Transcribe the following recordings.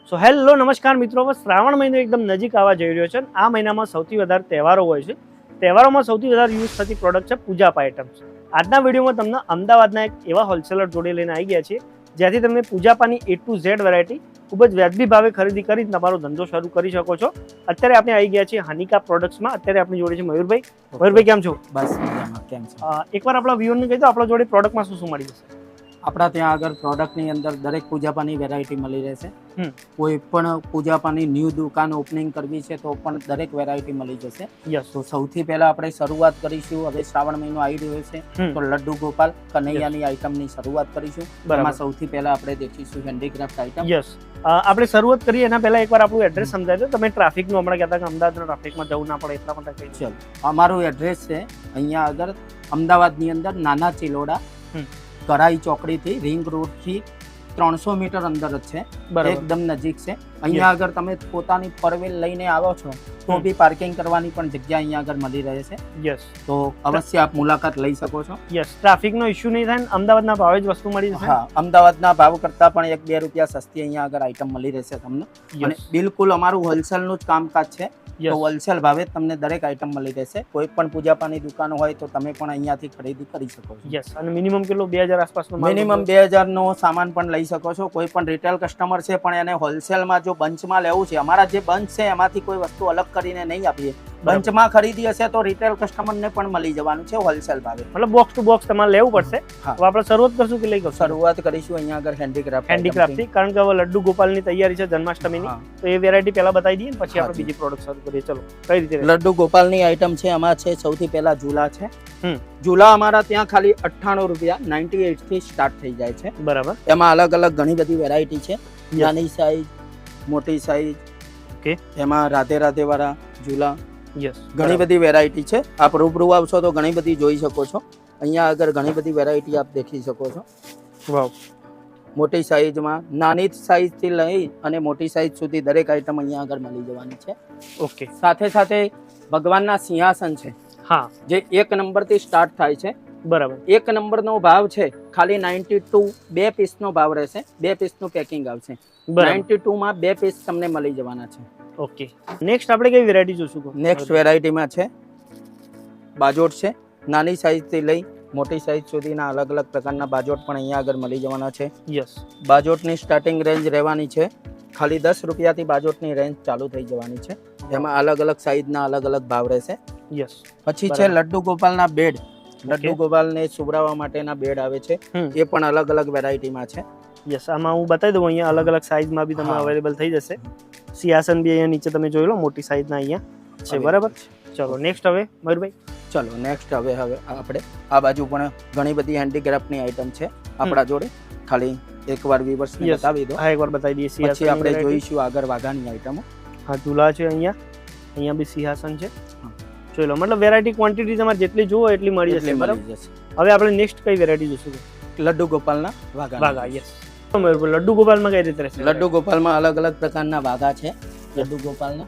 So hello નમસ્કાર મિત્રો, હવે શ્રાવણ મહિનો એકદમ નજીક આવવા જઈ રહ્યો છે. આ મહિનામાં સૌથી વધારે તહેવારો હોય છે. તહેવારોમાં સૌથી વધારે યુઝ થતી પ્રોડક્ટ છે પૂજાપા આઇટમ્સ. આજના વિડીયોમાં તમને અમદાવાદના એક એવા હોલસેલર જોડે લઈને આવી ગયા છીએ જ્યાંથી તમે પૂજાપાની A to Z વેરાયટી ખૂબ જ વ્યાજબી ભાવે ખરીદી કરી તમારો ધંધો શરૂ કરી શકો છો. અત્યારે આપણે આવી ગયા છીએ હનીકા પ્રોડક્ટ્સમાં. અત્યારે આપણી જોડે છે મયુરભાઈ. મયુરભાઈ કેમ છો? બસ મજામાં. કેમ છો? એકવાર આપણા વ્યુઅરને કહી દો આપણા જોડે પ્રોડક્ટમાં શું શું મળી જશે. આપણા ત્યાં આગળ પ્રોડક્ટની અંદર દરેક પૂજાપાની વેરાયટી મળી રહેશે. હમ. કોઈ પણ પૂજાપાની ન્યૂ દુકાન ઓપનિંગ કરવી છે તો પણ દરેક વેરાયટી મળી જશે. યસ. તો સૌથી પહેલા આપણે શરૂઆત કરીશું. હવે શ્રાવણ મહિનો આવી રહ્યો છે તો લડ્ડુ ગોપાલ કનૈયાની આઈટમની શરૂઆત કરીશું. એમાં સૌથી પહેલા આપણે દેખીશું હેન્ડીક્રાફ્ટ આઈટમ. યસ. આપણે શરૂઆત કરીએ એના પહેલા એકવાર આપણું એડ્રેસ સમજાવી દો. તમે ટ્રાફિકનું હમણાં કહેતા કે અમદાવાદના ટ્રાફિકમાં જવું ના પડે એટલા માટે કહી ચલો, અમારું એડ્રેસ છે અહીંયા આગળ અમદાવાદની અંદર નાના ચિલોડા, કરાઈ ચોકડીથી રિંગ રોડથી 300 મીટર અંદર જ છે. એકદમ નજીક છે. અહીંયા આગળ તમે પોતાની ફોરવ્હીલ લઈને આવો છો તો બી પાર્કિંગ કરવાની પણ જગ્યા અહીંયા આગળ મળી રહે છે. યસ. તો અવશ્ય આપ મુલાકાત લઈ શકો છો. યસ. ટ્રાફિકનો ઇશ્યુ નહીં થાય. અમદાવાદના ભાવે જ વસ્તુ મળી જશે. હા, અમદાવાદના ભાવ કરતાં પણ 1-2 રૂપિયા સસ્તી અહીંયા આગળ આઈટમ મળી રહેશે તમને. અને બિલકુલ અમારું હોલસેલનું જ કામકાજ છે. તો હોલસેલ ભાવે તમને દરેક આઈટમ મળી રહેશે. કોઈ પણ પૂજાપાની દુકાન હોય તો તમે પણ અહીંયાથી ખરીદી કરી શકો છો. યસ. અને મિનિમમ કેટલો 2000 આસપાસનો મિનિમમ 2000 નો સામાન પણ લઈ શકો છો. કોઈ પણ રિટેલ કસ્ટમર છે પણ એને હોલસેલમાં જો બંચમાં લેવું છે, અમારા જે બંચ છે એમાંથી કોઈ વસ્તુ અલગ કરીને નહીં આપીએ. બંચમાં ખરીદી હશે તો રિટેલ કસ્ટમરને પણ મળી જવાનું છે હોલસેલ ભાવે. મતલબ બોક્સ ટુ બોક્સ તમારે લેવું પડશે. હવે આપણે શરૂઆત કરશું કે લઈ ગયો શરૂઆત કરીશું અહીંયા આગળ હેન્ડીક્રાફ્ટથી, કારણ કે હવે લડ્ડુ ગોપાલની તૈયારી છે જન્માષ્ટમીની. તો એ વેરાયટી પહેલા બતાવી દઈએ પછી આપણે બીજી પ્રોડક્ટ શરૂ કરીએ. ચલો, કઈ રીતે? લડ્ડુ ગોપાલની આઈટમ છે. આમાં છે સૌથી પહેલા ઝૂલા છે. ઝૂલા અમારા ત્યાં ખાલી 98 રૂપિયા 98 થી સ્ટાર્ટ થઈ જાય છે. બરાબર. એમાં અલગ અલગ ઘણી બધી વેરાયટી છે. નાની સાઈઝ, મોટી સાઈઝ. ઓકે. એમાં રાધે રાધે વાળા ઝૂલા. યસ. ઘણી બધી વેરાયટી છે. આપ રૂબરૂ આવશો તો ઘણી બધી જોઈ શકો છો. અહીંયા આગળ ઘણી બધી વેરાયટી આપ દેખી શકો છો. વાવ. મોટી સાઈઝમાં નાની સાઈઝથી લઈ અને મોટી સાઈઝ સુધી દરેક આઈટમ અહીંયા આગળ મળી જવાની છે. ઓકે. સાથે સાથે ભગવાનના સિંહાસન છે. હા. જે 1 નંબરથી સ્ટાર્ટ થાય છે. બરાબર. 1 નંબરનો ભાવ છે ખાલી 92. 2 પીસનો ભાવ રહેશે. 2 પીસનું પેકિંગ આવશે. 92 માં 2 પીસ તમને મળી જવાના છે. ઓકે. નેક્સ્ટ આપણે કઈ વેરાયટી જોશું? નેક્સ્ટ વેરાયટીમાં છે બાજોટ છે. નાની સાઈઝથી લઈ મોટી સાઈઝ સુધીના અલગ અલગ પ્રકારના બાજોટ પણ અહીંયા આગળ મળી જવાના છે. યસ. બાજોટની સ્ટાર્ટિંગ રેન્જ રહેવાની છે ખાલી 10 રૂપિયાથી બાજોટની રેન્જ ચાલુ થઈ જવાની છે. એમાં અલગ અલગ સાઈઝના અલગ અલગ ભાવ રહેશે. યસ. પછી છે લડ્ડુ ગોપાલના બેડ. લડ્ડુ ગોપાલને સુવડાવવા માટેના બેડ આવે છે. એ પણ અલગ અલગ વેરાયટીમાં છે. યસ. આમાં હું બતાવી દઉં, અહીંયા અલગ અલગ સાઈઝમાં બી તમને અવેલેબલ થઈ જશે. સિંહાસન બી અહીંયા નીચે તમે જોઈ લો, મોટી સાઈઝના અહીંયા છે. બરાબર. ચલો નેક્સ્ટ હવે મયુરભાઈ. ચલો નેક્સ્ટ હવે આપણે આ બાજુ પણ ઘણી બધી હેન્ડીક્રાફ્ટની આઈટમ છે આપણા જોડે. ખાલી એકવાર વ્યુઅર્સને બતાવી દો. હા, એકવાર બતાવી દઈએ. પછી આપણે જોઈશું આગળ વાઘાની આઈટમો. હા, ઝૂલા છે અહીંયા બી સિંહાસન છે. જોઈ લો, મતલબ વેરાયટી ક્વોન્ટિટી તમારે જેટલી જુઓ એટલી મળી જશે. બરાબર. હવે આપણે નેક્સ્ટ કઈ વેરાયટી જોઈશું? લડ્ડુ ગોપાલના વાઘા. યસ. લડ્ડુ ગોપાલમાં કઈ રીતે રહેશે? લડ્ડુ ગોપાલમાં અલગ અલગ પ્રકારના વાઘા છે. લડ્ડુ ગોપાલના.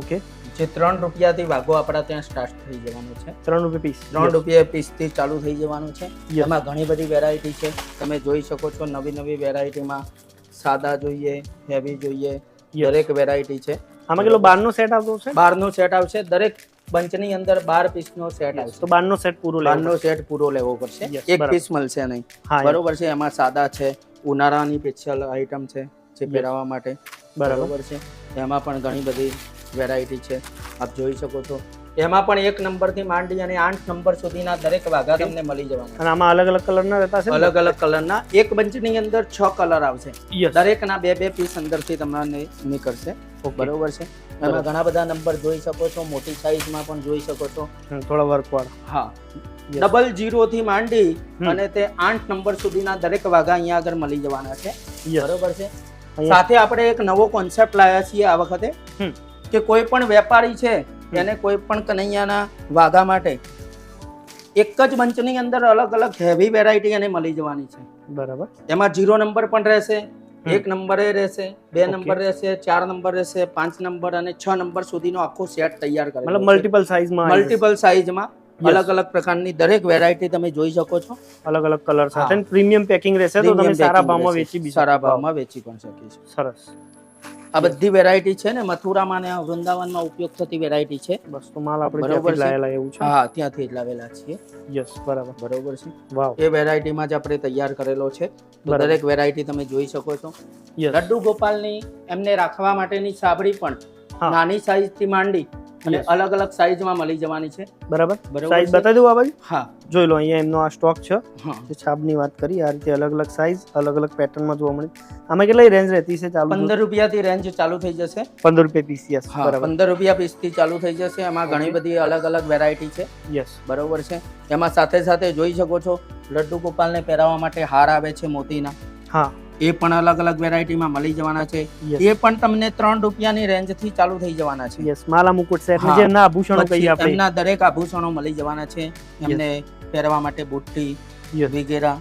ઓકે. જે 3 રૂપિયાથી વાઘો આપણા ત્યાં સ્ટાર્ટ થઈ જવાનું છે. 3 રૂપિયા પીસ. 3 રૂપિયા પીસથી ચાલુ થઈ જવાનું છે. એમાં ઘણી બધી વેરાયટી છે. તમે જોઈ શકો છો. નવી વેરાયટીમાં સાદા જોઈએ, હેવી જોઈએ, દરેક વેરાયટી છે. આમાં કેટલો 12 નો સેટ આવતો છે? 12 નો સેટ આવશે. દરેક બંચની અંદર 12 પીસનો સેટ આવશે. તો 12 નો સેટ પૂરો લેવો. 12 નો સેટ પૂરો લેવો પડશે. એક પીસ મળશે નહીં. બરોબર છે. એમાં સાદા છે, ઉનાળાની સ્પેશિયલ આઈટમ છે જે પહેરાવવા માટે. બરાબર છે. એમાં પણ ઘણી બધી વેરાયટી છે. આપ જોઈ શકો છો. એમાં પણ 1 નંબરથી માંડી અને 8 નંબર સુધીના દરેક વાઘા તમને મળી જવાના. અને આમાં અલગ અલગ કલરના રહેતા છે. અલગ અલગ કલરના. એક બંચની અંદર 6 કલર આવશે. દરેકના 2-2 પીસ અંદરથી તમને નીકળશે. બરોબર છે. એમાં ઘણા બધા નંબર જોઈ શકો છો. મોટી સાઈઝમાં પણ જોઈ શકો છો. થોડા વર્ક વાળા. હા. 00 થી માંડી અને તે 8 નંબર સુધીના દરેક વાઘા અહીંયા આગળ મળી જવાના છે. બરોબર છે. સાથે આપણે એક નવો કોન્સેપ્ટ લાવ્યા છીએ આ વખતે કે કોઈ પણ વેપારી છે એને કોઈ પણ કનૈયાના વાઘા માટે એક જ બંચની અંદર અલગ અલગ હેવી વેરાયટી એને મળી જવાની છે. બરાબર. એમાં 0 નંબર પણ રહેશે, 1 નંબરે રહેશે, 2 નંબર રહેશે, 4 નંબર રહેશે, 5 નંબર અને 6 નંબર સુધીનો આખો સેટ તૈયાર કરેલો છે. મતલબ મલ્ટિપલ સાઈઝમાં. મલ્ટિપલ સાઈઝમાં અલગ અલગ પ્રકારની દરેક વેરાયટી તમે જોઈ શકો છો, અલગ અલગ કલર સાથે હા. પ્રીમિયમ પેકિંગ રહેશે, તો તમે Premium સારા packing ભાવમાં રહેશે. વેચી બી સારા શકો. ભાવમાં વેચી પણ શકીએ છીએ. સરસ. આ બધી વેરાયટી છે ને મથુરામાં ને વૃંદાવનમાં ઉપયોગ થતી વેરાયટી છે. બસ તો માલ આપણે બરોબર ત્યાંથી છે. લાયેલા એવું છે. હા, ત્યાંથી જ લાવેલા છીએ. યસ, બરાબર. બરોબર છે. વાવ. એ વેરાયટીમાં જ આપણે તૈયાર કરેલો છે. તો બરાબર. દરેક વેરાયટી તમે જોઈ શકો છો. યસ. લડ્ડુ ગોપાલની એમને રાખવા માટેની સાબડી પણ હા. નાની સાઈઝ થી માંડી અને Yes. અલગ અલગ સાઈઝમાં મળી જવાની છે. બરાબર. બરોબર સાઈઝ છે. બતાવી દઉં આ બાજુ? હા, જોઈ લો, અહીંયા એમનો આ સ્ટોક છે. હા. જે છાપની વાત કરી, આ રીતે અલગ અલગ સાઈઝ, અલગ અલગ પેટર્નમાં જોવા મળે. આમાં કેટલી રેન્જ રહેતી છે ચાલુ? 15 રૂપિયાથી રેન્જ ચાલુ થઈ જશે. 15 રૂપિયા પીસ. યસ, હા, બરાબર. 15 રૂપિયા પીસ થી ચાલુ થઈ જશે. એમાં ઘણી Okay. બધી અલગ અલગ વેરાયટી છે. યસ. બરોબર છે. એમાં સાથે સાથે જોઈ શકો છો લડ્ડુ ગોપાલને પહેરાવવા માટે હાર આવે છે મોતીના. હા. એ પણ અલગ અલગ વેરાયટીમાં મળી જવાના છે. Yes. એ પણ તમને 3 રૂપિયાની રેન્જ થી ચાલુ થઈ જવાના છે. યસ, માલા મુકુટ સેટ હા. જે એમના આભૂષણો પછી કહીએ આપણે. એમના દરેક આભૂષણો મળી જવાના છે. એમને પહેરવા માટે બુટ્ટી Yes. વગેરે,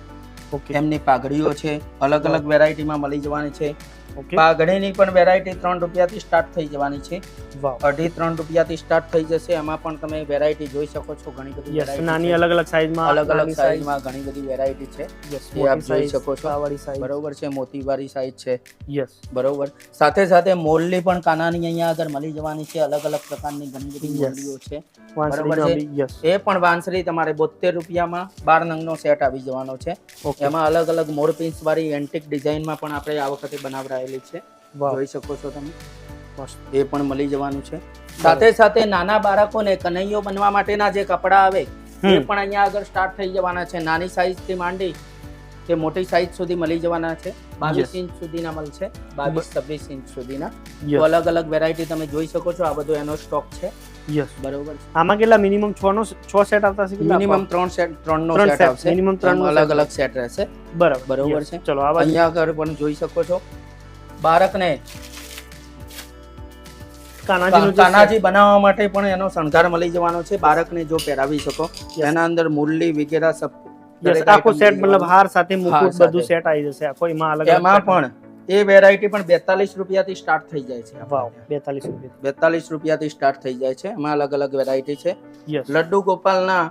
ઓકે. એમની પાઘડીઓ છે, અલગ અલગ વેરાયટીમાં મળી જવાની છે. ઓકે. પાઘડીની પણ વેરાયટી 3 રૂપિયાથી સ્ટાર્ટ થઈ જવાની છે. વાવ. 2.5-3 રૂપિયાથી સ્ટાર્ટ થઈ જશે. એમાં પણ તમે વેરાયટી જોઈ શકો છો. ઘણી બધી યસ, variety નાની છે. અલગ અલગ સાઈઝમાં, અલગ અલગ સાઈઝમાં ઘણી બધી વેરાયટી છે. યસ, એ આપ જોઈ શકો છો. આવાળી સાઈઝ. બરોબર છે. મોતીવાળી સાઈઝ છે. યસ. બરોબર. સાથે સાથે મોરલી પણ કાનાની અહીંયા આગળ મળી જવાની છે. અલગ અલગ પ્રકારની ઘણી બધી Yes. મોરલીઓ છે. વાંસળીનો બરોબર છે. બી. યસ. એ પણ વાંસળી તમારે 72 રૂપિયામાં 12 નંગનો સેટ આવી જવાનો છે. ઓકે. એમાં અલગ અલગ મોરપીંછ વાળી એન્ટિક ડિઝાઇનમાં પણ આપણે આ વખતે બનાવરાયેલી છે. વાવ. જોઈ શકો છો તમે. મસ્ત. એ પણ મળી જવાનું છે. સાથે સાથે નાના બાળકોને કનૈયો બનવા માટેના જે કપડા આવે એ પણ અહીંયા આગળ સ્ટાર્ટ થઈ જવાના છે. નાની સાઈઝ થી માંડી તે મોટી સાઈઝ સુધી મળી જવાના છે. 22 ઇંચ સુધીના મળશે. 22-26 ઇંચ સુધીના. તો યસ. અલગ અલગ વેરાયટી તમે જોઈ શકો છો. આ બધો એનો સ્ટોક છે. યસ. બરોબર છે. આમાં કેટલા મિનિમમ 6 સેટ આવતા છે? મિનિમમ 3 નો ત્રણ સેટ set. આવશે. Minimum 3 નો એમાં set અલગ અલગ સેટ રહેશે. બરાબર. બરોબર Yes. છે. ચલો આ બાજુ. અહીંયા આગળ પણ જોઈ શકો છો બાળકને કાનાજીનું જે કાનાજી બનાવવા માટે પણ એનો શણગાર મળી જવાનો છે. બાળકને જો પહેરાવી શકો એના અંદર મુરલી વગેરે સબ set. Yes, આખો સેટ મતલબ હાર સાથે મુકુટ સાથે. બધું સેટ આવી જશે. આખો એમાં અલગ એમાં પણ એ વેરાયટી પણ 42 રૂપિયાથી સ્ટાર્ટ થઈ જાય છે. વાવ, 42 રૂપિયા. 42 રૂપિયાથી સ્ટાર્ટ થઈ જાય છે. એમાં અલગ અલગ વેરાયટી છે. યસ. લડ્ડુ ગોપાલના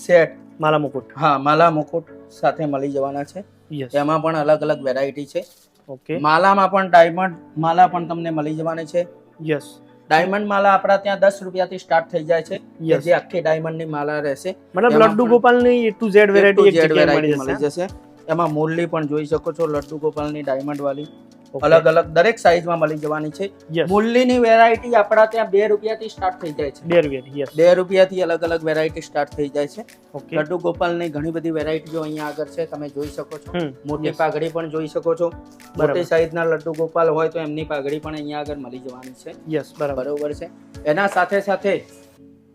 સેટ માલા મુકુટ. હા માલા મુકુટ સાથે મળી જવાના છે. યસ. એમાં પણ અલગ અલગ વેરાયટી છે. ઓકે. માલામાં પણ ડાયમંડ માલા પણ તમને મળી જવાની છે. યસ. ડાયમંડ માલા આપણા ત્યાં 10 રૂપિયાથી સ્ટાર્ટ થઈ જાય છે. કે Yes. જે આખી ડાયમંડની માલા રહેશે. મતલબ એમાં લડ્ડુ પણ ગોપાલની A to Z વેરાયટી એક A to Z જગ્યાએ variety મળી મળી જશે. જશે. એમાં મુરલી પણ જોઈ શકો છો. લડ્ડુ ગોપાલની ડાયમંડ વાળી Okay. અલગ અલગ દરેક સાઈઝમાં મળી જવાની છે. Yes. મુરલીની વેરાયટી આપણા ત્યાં 2 રૂપિયાથી સ્ટાર્ટ થઈ જાય છે. 2 રૂપિયા. યસ. 2 રૂપિયાથી અલગ અલગ વેરાયટી સ્ટાર્ટ થઈ જાય છે. ઓકે. લડ્ડુ ગોપાલની ઘણી બધી વેરાયટીઓ અહીંયા આગળ છે. તમે જોઈ શકો છો. મોટી Yes. પાઘડી પણ જોઈ શકો છો. બરાબર. મોટી સાઈઝના લડ્ડુ ગોપાલ હોય તો એમની પાઘડી પણ અહીંયા આગળ મળી જવાની છે. યસ, બરાબર. બરોબર છે. એના સાથે સાથે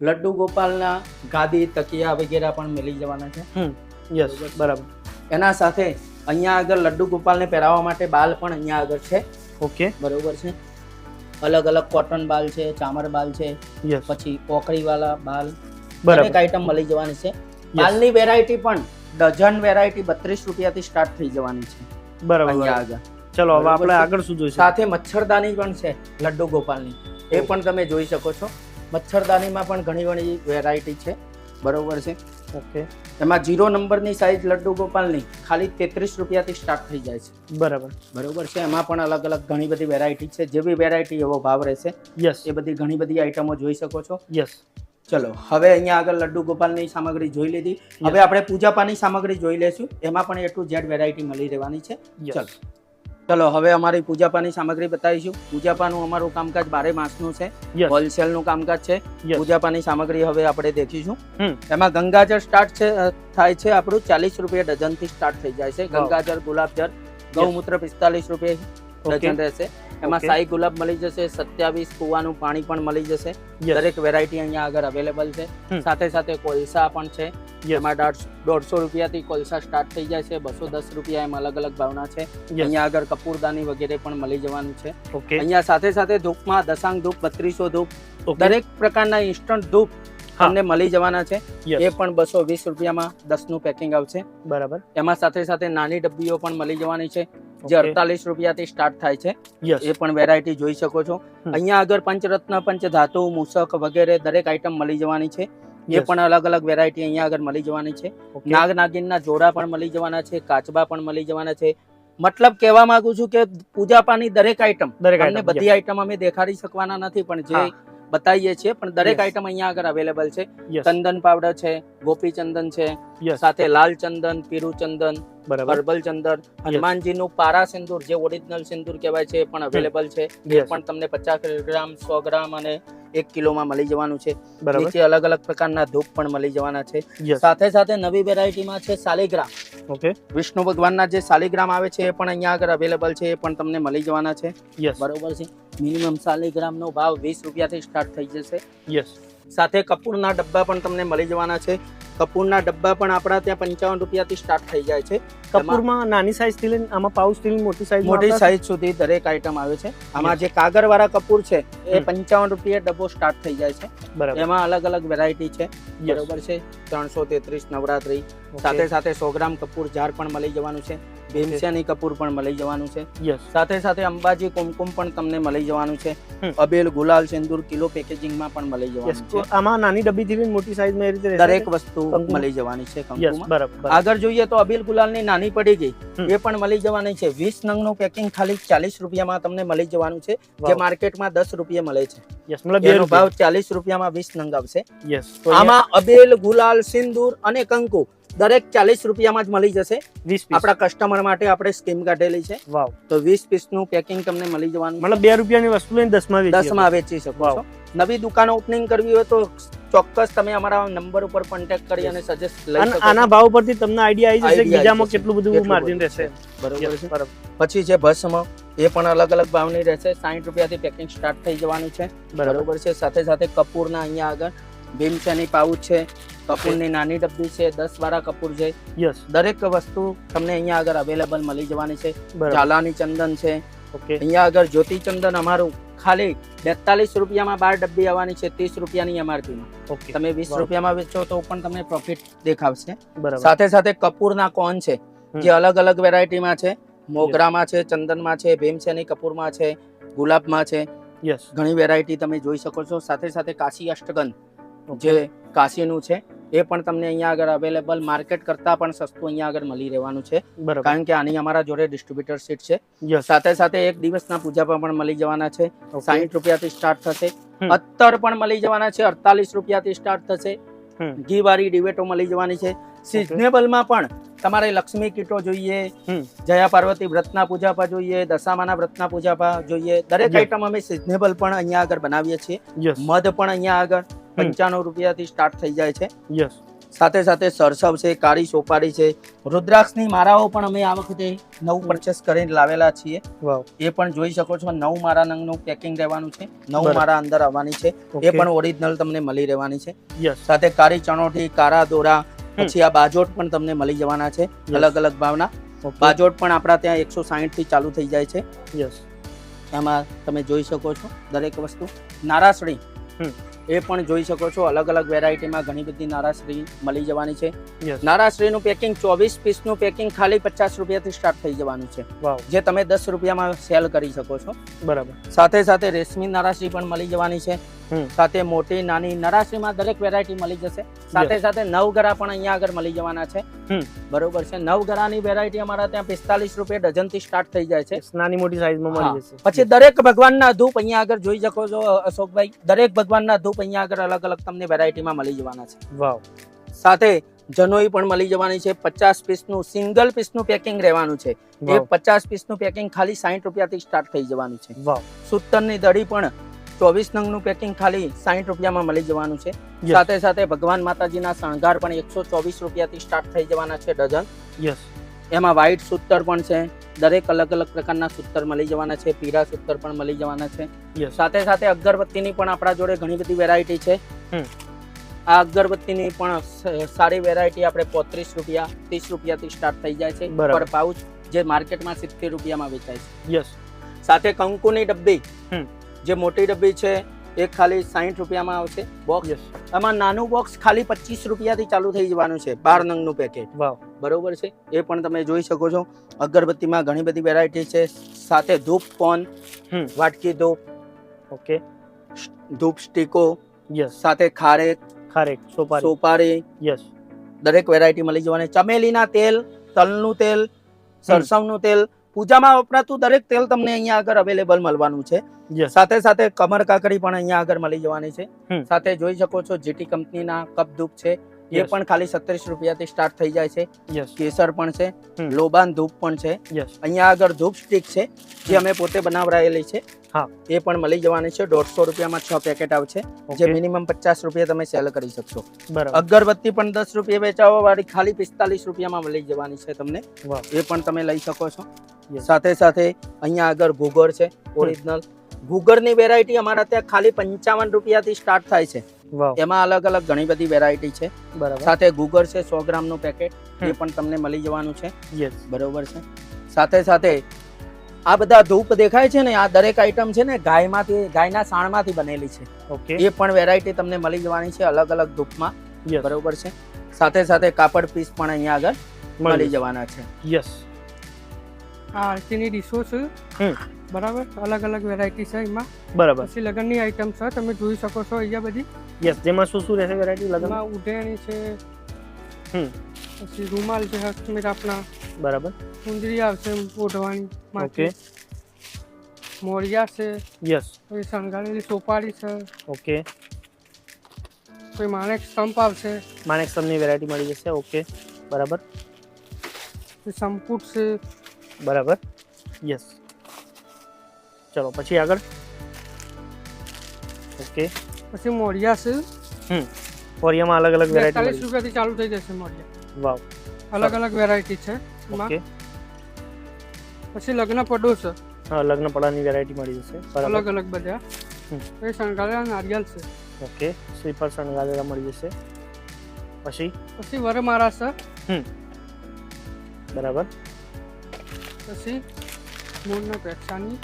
લડ્ડુ ગોપાલના ગાદી તકિયા વગેરે પણ મળી જવાના છે. યસ, બરાબર. એના સાથે અહીંયા આગળ લડ્ડુ ગોપાલને પહેરાવવા માટે બાલ પણ અહીંયા આગળ છે. ઓકે. બરોબર છે. અલગ અલગ કોટન બાલ છે, ચામર બાલ છે, યસ. પછી પોકળી વાળા બાલ બરાબર. દરેક આઈટમ મળી જવાની છે. બાલની વેરાયટી પણ ડઝન વેરાયટી 32 રૂપિયાથી સ્ટાર્ટ થઈ જવાની છે બરાબર. અહીંયા આગળ. ચલો હવે બરાબર આપણે છે. આગળ શું જોઈશું? સાથે મચ્છરદાની પણ છે લડ્ડુ ગોપાલની. એ પણ તમે જોઈ શકો છો. મચ્છરદાનીમાં પણ ઘણી ઘણી વેરાયટી છે. બરોબર છે. ઓકે. એમાં 0 નંબરની સાઈઝ લડ્ડુ ગોપાલની ખાલી 33 રૂપિયાથી સ્ટાર્ટ થઈ જાય છે. બરાબર. બરોબર છે. એમાં પણ અલગ અલગ ઘણી બધી વેરાયટી છે. જેવી વેરાયટી એવો ભાવ રહેશે. યસ. એ બધી ઘણી બધી આઈટમો જોઈ શકો છો. યસ. ચલો હવે અહીંયા આગળ લડ્ડુ ગોપાલની સામગ્રી જોઈ લીધી. હવે આપણે પૂજાપાની સામગ્રી જોઈ લેશું. એમાં પણ A to Z વેરાયટી મળી રહેવાની છે. યસ. ચલો હવે અમારી પૂજાપાની સામગ્રી બતાવીશું. પૂજાપાનું અમારું કામકાજ 12 માસનું છે. યસ. હોલસેલનું કામકાજ છે. યસ. પૂજાપાની સામગ્રી હવે આપણે દેખીશું. હમ. એમાં ગંગાજળ સ્ટાર્ટ છે થાય છે આપણું 40 રૂપિયા ડઝન થી સ્ટાર્ટ થઈ જાય છે. વાવ. ગંગાજળ ગુલાબજળ ગૌમૂત્ર 45 રૂપિયા ઓકે. ડઝન રહેશે. એમાં ઓકે. સાઈ ગુલાબ મળી જશે. 27 કુવાનું પાણી પણ મળી જશે. યસ. દરેક વેરાયટી અહીંયા આગળ અવેલેબલ છે. હમ. સાથે સાથે કોલસા પણ છે. યસ. એમાં 150 રૂપિયાથી કોલસા સ્ટાર્ટ થઈ જાય છે. 210 રૂપિયા એમ અલગ અલગ ભાવના છે. યસ. અહીંયા આગળ કપૂરદાની વગેરે પણ મળી જવાનું છે. ઓકે. અહીંયા સાથે સાથે ધૂપમાં દશાંગ ધૂપ 3200 ધૂપ ઓકે. દરેક પ્રકારના ઇન્સ્ટન્ટ ધૂપ હા. તમને મળી જવાના છે. યસ. એ પણ 220 રૂપિયામાં 10 નું પેકિંગ આવશે. બરાબર. એમાં સાથે સાથે નાની ડબ્બીઓ પણ મળી જવાની છે જે ઓકે. 48 રૂપિયાથી સ્ટાર્ટ થાય છે. યસ. એ પણ વેરાયટી જોઈ શકો છો. હમ. અહીંયા આગળ પંચરત્ન પંચધાતુ મૂસક વગેરે દરેક આઈટમ મળી જવાની છે. એ પણ અલગ અલગ વેરાયટી અહીંયા આગળ મળી જવાની છે. Okay. નાગ નાગિનના જોડા પણ મળી જવાના છે, કાચબા પણ મળી જવાના છે. મતલબ કહેવા માંગુ છું કે પૂજાપાની દરેક આઈટમ, તમને બધી આઈટમ અમે દેખાડી શકવાના નથી, પણ જે બતાવીએ છીએ પણ દરેક આઈટમ અહીંયા આગળ અવેલેબલ છે. ચંદન પાવડર છે, ગોપી ચંદન છે, સાથે લાલ ચંદન, પીરું ચંદન, હર્બલ ચંદન, હનુમાનજીનું પારા સિંદૂર જે ઓરિજિનલ સિંદૂર કહેવાય છે એ પણ અવેલેબલ છે. એ પણ તમને 50 ગ્રામ, 100 ગ્રામ અને 1 કિલોમાં મળી જવાનું છે. નીચે અલગ અલગ પ્રકારના ધૂપ પણ મળી જવાના છે. સાથે સાથે નવી વેરાયટીમાં છે શાલિગ્રામ. ઓકે, વિષ્ણુ ભગવાનના જે શાલિગ્રામ આવે છે એ પણ અહીંયા આગળ અવેલેબલ છે, એ પણ તમને મળી જવાના છે. બરોબર છે. મિનિમમ શાલિગ્રામનો ભાવ 20 રૂપિયાથી સ્ટાર્ટ થઈ જશે. સાથે કપૂરના ડબ્બા પણ તમને મળી જવાના છે. કપૂરના ડબ્બા પણ આપણા ત્યાં 55 રૂપિયાથી સ્ટાર્ટ થઈ જાય છે. કપૂરમાં નાની સાઈઝ થી લઈને આમાં પાઉચ થી મોટી સાઈઝ સુધી દરેક આઈટમ આવે છે. આમાં જે કાગળ વાળા કપૂર છે એ 55 રૂપિયા ડબ્બો સ્ટાર્ટ થઈ જાય છે. એમાં અલગ અલગ વેરાયટી છે. બરોબર છે. 333 નવરાત્રી, સાથે સાથે 100 ગ્રામ કપૂર જાર પણ મળી જવાનું છે. ભીમસેની કપૂર પણ મળી જવાનું છે. સાથે સાથે અંબાજી કુમકુમ પણ તમને મળી જવાનું છે. અબેલ, ગુલાલ, સિંદૂર કિલો પેકેજિંગમાં પણ મળી જવાનું છે. આમાં નાની ડબ્બી થી લઈને મોટી સાઈઝ માં એ રીતે દરેક વસ્તુ મળી જવાની છે કંકુમાં. આગળ જોઈએ તો અબીલ ગુલાલની નાની પડી ગઈ એ પણ મળી જવાની છે. 20 નંગનું પેકિંગ ખાલી 40 રૂપિયામાં તમને મળી જવાનું છે, જે માર્કેટમાં 10 રૂપિયા મળે છે. એનો ભાવ 40 રૂપિયામાં 20 નંગ આવશે. આમાં અબીલ, ગુલાલ, સિંદૂર અને કંકુ દરેક 40 રૂપિયામાં જ મળી જશે. આપણા કસ્ટમર માટે આપણે સ્કીમ કાઢેલી છે. તો 20 પીસ નું પેકિંગ તમને મળી જવાનું. મતલબ 2 રૂપિયાની વસ્તુ લઈને 10 માં વેચી શકો છો. નવી દુકાન ઓપનિંગ કરવી હોય તો ચોક્કસ તમે અમારા નંબર ઉપર કોન્ટેક્ટ કરી અને સજેસ્ટ લઈ શકો. આના ભાવ પરથી તમને આઈડિયા આવી જશે કે બીજામાં કેટલું બધું માર્જિન રહેશે. બરોબર છે. પછી છે ભસ્મ, એ પણ અલગ અલગ ભાવની રહેશે. 60 રૂપિયાથી પેકિંગ સ્ટાર્ટ થઈ જવાનું છે. બરોબર છે. સાથે સાથે કપૂરના અહીંયા આગળ ભીમસેની પાઉચ છે, કપૂરની નાની ડબ્બી છે, 10 વાળા કપૂર છે. દરેક વસ્તુ તમને અહીંયા આગળ અવેલેબલ મળી જવાની છે. ઝાલાની ચંદન છે. અહીંયા આગળ જ્યોતિ ચંદન અમારું ખાલી 42 રૂપિયામાં 12 ડબ્બી આવવાની છે, 30 રૂપિયાની એમઆરપીમાં. તમે 20 રૂપિયામાં વેચો તો પણ તમને પ્રોફિટ દેખાશે. સાથે સાથે કપૂરના કોન છે, જે અલગ અલગ વેરાયટીમાં છે. મોગરામાં છે, ચંદનમાં છે, ભીમસેની કપૂરમાં છે, ગુલાબમાં છે. ઘણી વેરાયટી તમે જોઈ શકો છો. સાથે સાથે કાશી અષ્ટગંધ જે કાશીનું છે એ પણ તમને અહીંયા આગળ અવેલેબલ, માર્કેટ કરતા પણ સસ્તું અહીંયા આગળ મળી રહેવાનું છે, કારણ કે આની અમારા જોડે ડિસ્ટ્રીબ્યુટર સીટ છે. સાથે સાથે એક દિવસના પૂજાપા પણ મળી જવાના છે. 60 રૂપિયાથી સ્ટાર્ટ થશે. અત્તર પણ મળી જવાના છે, 48 રૂપિયાથી સ્ટાર્ટ થશે. ઘી વાળી ડિવેટો મળી જવાની છે. સિઝનેબલમાં પણ તમારે લક્ષ્મી કીટો જોઈએ, જયા પાર્વતી વ્રતના પૂજાપા જોઈએ, દશામાના વ્રતના પૂજાપા જોઈએ. દરેક આઈટમ અમે સિઝનેબલ પણ અહીંયા આગળ બનાવીએ છીએ. મધ પણ અહીંયા આગળ 95 રૂપિયાથી સ્ટાર્ટ થઈ જાય છે. સાથે સાથે સરસવ છે, કાળી સોપારી છે, રુદ્રાક્ષની માળાઓ પણ અમે આ વખતે નવું પરચેસ કરીને લાવેલા છીએ. એ પણ જોઈ શકો છો. 9 માળા નંગનું પેકિંગ રહેવાનું છે. 9 માળા અંદર આવવાની છે. એ પણ ઓરિજિનલ તમને મળી રહેવાની છે. સાથે કાળી ચણોઠી, કાળા દોરા, પછી આ બાજોટ પણ તમને મળી જવાના છે અલગ અલગ ભાવના. બાજોટ પણ આપણા ત્યાં 160 થી ચાલુ થઈ જાય છે. એમાં તમે જોઈ શકો છો દરેક વસ્તુ. નારાસણી એ પણ જોઈ શકો છો. અલગ અલગ વેરાયટીમાં ઘણી બધી નારાશ્રી મળી જવાની છે. નારાશ્રીનું પેકિંગ 24 પીસનું પેકિંગ ખાલી 50 રૂપિયાથી સ્ટાર્ટ થઈ જવાનું છે, જે તમે 10 રૂપિયામાં સેલ કરી શકો છો. બરાબર. સાથે સાથે રેશમી નારાશ્રી પણ મળી જવાની છે. સાથે મોટી નાની નરાશ્રીમાં દરેક વેરાયટી મળી જશે. સાથે સાથે નવગરા પણ અહીંયા આગળ મળી જવાના છે. બરોબર છે. નવગરાની વેરાયટી અમારા ત્યાં 45 રૂપિયા ડઝન થી સ્ટાર્ટ થઈ જાય છે. નાની મોટી સાઈઝમાં મળી જશે. પછી દરેક ભગવાનના ધૂપ અહીંયા આગળ જોઈ શકો છો અશોકભાઈ. દરેક ભગવાનના ધૂપ અહીંયા આગળ અલગ અલગ તમને વેરાયટીમાં મળી જવાના છે. વાવ. સાથે જનોઈ પણ મળી જવાની છે. 50 પીસનું સિંગલ પીસનું પેકિંગ રહેવાનું છે. એ 50 પીસનું પેકિંગ ખાલી 60 રૂપિયાથી સ્ટાર્ટ થઈ જવાનું છે. વાવ. સૂતરની દડી પણ 24 નંગનું પેકિંગ ખાલી 60 રૂપિયામાં મળી જવાનું છે. સાથે સાથે ભગવાન માતાજીના શણગાર પણ 124 રૂપિયાથી સ્ટાર્ટ થઈ જવાના છે ડઝન. એમાં વ્હાઈટ સૂતર પણ છે. દરેક અલગ અલગ પ્રકારના સૂતર મળી જવાના છે. પીળા સૂતર પણ મળી જવાના છે. સાથે સાથે અગરબત્તીની પણ આપણા જોડે ઘણી બધી વેરાયટી છે. આ અગરબત્તીની પણ સારી વેરાયટી આપણે 35 રૂપિયા 30 રૂપિયાથી સ્ટાર્ટ થઈ જાય છે પર પાઉચ, જે માર્કેટમાં 70 રૂપિયામાં વેચાય છે. સાથે કંકુની ડબ્બી, જે મોટી ડબ્બી છે એ ખાલી 60 રૂપિયામાં આવશે બોક્સ. આમાં નાનું બોક્સ ખાલી 25 રૂપિયાથી ચાલુ થઈ જવાનું છે. 12 નંગનું પેકેટ. બરોબર છે. એ પણ તમે જોઈ શકો છો. અગરબત્તીમાં ઘણી બધી વેરાયટી છે. સાથે ધૂપ કોન, વાટકી ધૂપ, ઓકે, ધૂપ સ્ટીકો, સાથે ખારેક, ખારેક, સોપારી, સોપારી, યસ, દરેક વેરાયટી મળી જવાની. ચમેલીના તેલ, તલનું તેલ, સરસવનું તેલ, પૂજામાં વપરાતું દરેક તેલ તમને અહીંયા આગળ અવેલેબલ મળવાનું છે. યસ, સાથે સાથે કમર કાકડી પણ અહીંયા આગળ મળી જવાની છે. હમ. સાથે જોઈ શકો છો જીટી કંપનીના કપ ધૂપ છે, એ Yes. પણ ખાલી 37 રૂપિયાથી સ્ટાર્ટ થઈ જાય છે. યસ, કેસર પણ છે, હમ. લોબાન ધૂપ પણ છે. યસ, અહીંયા આગળ ધૂપ સ્ટિક છે જે અમે પોતે બનાવરાયેલી છે, હા, એ પણ મળી જવાની છે. 150 રૂપિયામાં 6 પેકેટ આવશે, જે ઓકે, મિનિમમ 50 રૂપિયા તમે સેલ કરી શકશો. બરાબર, અગરબત્તી પણ 10 રૂપિયા વેચાવા વાળી ખાલી 45 રૂપિયામાં મળી જવાની છે તમને, વાહ, એ પણ તમે લઈ શકો છો. Yes. સાથે સાથે અહીંયા આગળ ગુગર છે ઓરિજિનલ. ગુગરની વેરાયટી અમારા ત્યાં ખાલી 55 રૂપિયાથી સ્ટાર્ટ થાય છે. વાહ, એમાં અલગ અલગ ઘણી બધી વેરાયટી છે. બરાબર, સાથે ગુગર છે 100 ગ્રામનું પેકેટ, એ હમ. પણ તમને મળી જવાનું છે. યસ, બરોબર છે. સાથે સાથે આ બધા ધૂપ દેખાય છે ને, આ દરેક આઈટમ છે ને ગાયના સાણમાંથી બનેલી છે. ઓકે, એ પણ વેરાયટી તમને મળી જવાની છે અલગ અલગ ધૂપમાં. યસ, બરોબર છે. સાથે સાથે કાપડ પીસ પણ અહીંયા આગળ મળી જવાના છે. યસ, આ આરતીની ડીશો છે, હમ, બરાબર, અલગ અલગ વેરાયટી છે એમાં. બરાબર, પછી લગ્નની આઈટમ છે, તમે જોઈ શકો છો અહીંયા બધી. યસ, જેમાં શું શું રહેશે વેરાયટી લગન? એમાં ઉઢેણી છે, હમ, પછી રૂમાલ છે, હસ્તમેટ આપણા, બરાબર, કુંદરી આવશે ઓઢવાની ઓકે, માટે, મોરિયા છે, યસ, પછી શણગારેલી સોપારી છે, ઓકે, પછી માણેક સ્તંપ આવશે, માણેક સ્તંભની વેરાયટી મળી જશે. ઓકે, બરાબર, પછી સંપુટ છે, બરાબર, યસ. ચલો પછી આગળ. ઓકે, પછી મોરિયા છે, હમ, કોરિયામાં અલગ અલગ 42 વેરાયટી રૂપિયાથી ચાલુ થઈ જશે મોરિયા. વાવ, અલગ અલગ વેરાયટી છે એમાં. ઓકે, પછી લગ્ન પડો છે, હા, લગ્ન પડાની વેરાયટી મળી જશે. બરાબર, અલગ અલગ બધા. હમ. પછી શણગારેલા નારિયેલ છે, ઓકે, શ્રીફળ શણગારેલા મળી જશે. પછી પછી વરમાળા છે, હમ, બરાબર, પછી મૂળના પેચાની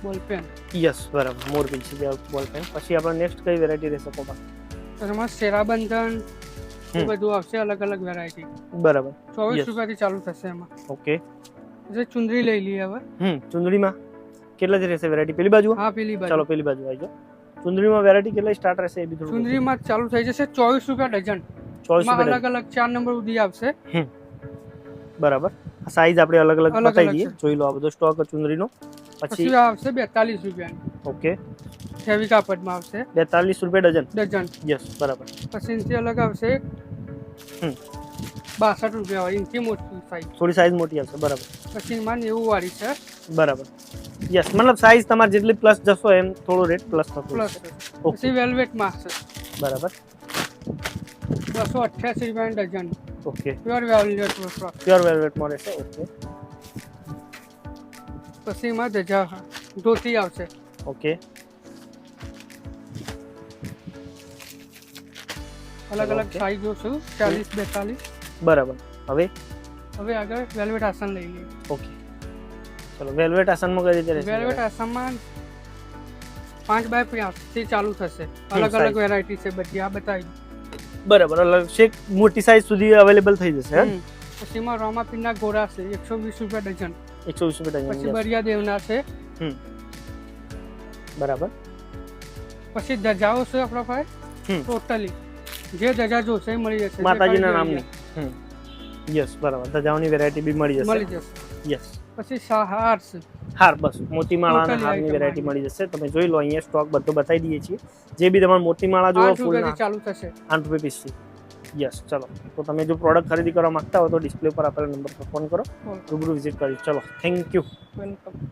બોલપેન. યસ, બરાબર, મોર પીછી જે બોલ પેન. પછી આપણે નેક્સ્ટ કઈ વેરાયટી રહેશે કોપા? એમાં શેરાબંધન એ હમ. બધું આવશે અલગ અલગ વેરાયટી. બરાબર, 24 Yes. રૂપિયાથી ચાલુ થશે એમાં. ઓકે, પછી ચુંદડી લઈ લઈએ હવે. ચુંદડીમાં કેટલાથી રહેશે વેરાયટી? પેલી બાજુ? હા, પેલી બાજુ. ચાલો પેલી બાજુ આવી જાઓ. ચુંદડીમાં વેરાયટી કેટલા સ્ટાર્ટ રહેશે એ બી થોડું? ચુંદડીમાં ચાલુ થઈ જશે 24 રૂપિયા ડઝન. 24 એમાં રૂપિયા. અલગ અલગ 4 નંબર સુધી આવશે. બરાબર, સાઈઝ આપણે અલગ અલગ અલગ બતાવી અલગ દઈએ. છે. જોઈ લો આ બધો સ્ટોક ચુંદડીનો. પછી પછી આ આવશે 42 રૂપિયાની. ઓકે, હેવી કાપડમાં આવશે 42 રૂપિયા ડઝન. ડઝન. યસ, બરાબર, પછી એનાથી અલગ આવશે હમ. 62 રૂપિયા વાળી, એનાથી મોટી સાઈઝ. થોડી સાઈઝ મોટી આવશે. બરાબર, પછી એમાં 90 વાળી છે, બરાબર, યસ, મતલબ સાઈઝ તમારે જેટલી પ્લસ જશો એમ થોડો રેટ પ્લસ થતો પ્લસ. રહેશે. પછી વેલ્વેટમાં છે બરાબર, 288 રૂપિયાની ડઝન. ઓકે, પ્યોર વેલ્વેટ વસ્તુ. પ્યોર વેલ્વેટમાં રહેશે. ઓકે, પછી એમાં ધોતી આવશે. ઓકે, અલગ અલગ Okay. સાઈઝો છે, 40 42. બરાબર. હવે હવે આગળ વેલ્વેટ આસન લઈ લઈએ. ઓકે, ચલો વેલ્વેટ આસનમાં કઈ રીતે રહેશે? વેલ્વેટ આસામમાં 5x5 થી ચાલુ થશે. અલગ size. અલગ વેરાયટી છે બધી, આ બતાવી. બરાબર, અલગ શેક મોટી સાઈઝ સુધી અવેલેબલ થઈ જશે. હે? પછી એમાં રોમાપીરના ગોરા છે, 120 રૂપિયા ડઝન. 120 રૂપિયા પછી ડઝન. બરિયા દેવના છે. બરાબર, પછી ધજાઓ છે આપણા પાસે હમ. ટોટલી જે ધજા જોશે એ મળી જશે. જે માતાજીના ખાલી નામની. યસ, બરાબર, ધજાઓની વેરાયટી બી મળી મળી જશે. જશે. યસ, પછી હાર છે, હાર, બસ મોતીમાળા અને Totally હારની item વેરાયટી આવી. મળી જશે. તમે જોઈ લો, અહીંયા સ્ટોક બધો બતાવી દઈએ છીએ. જે બી તમારે મોતીમાળા જોવો 8 ફૂલના રૂપિયાથી ચાલુ થશે. 8 રૂપિયા પીસથી. યસ, ચલો, તો તમે જો પ્રોડક્ટ ખરીદી કરવા માંગતા હો તો ડિસ્પ્લે પર આપેલા નંબર પર ફોન કરો, રૂબરૂ વિઝિટ કરી. ચલો, થેન્ક યુ. વેલકમ.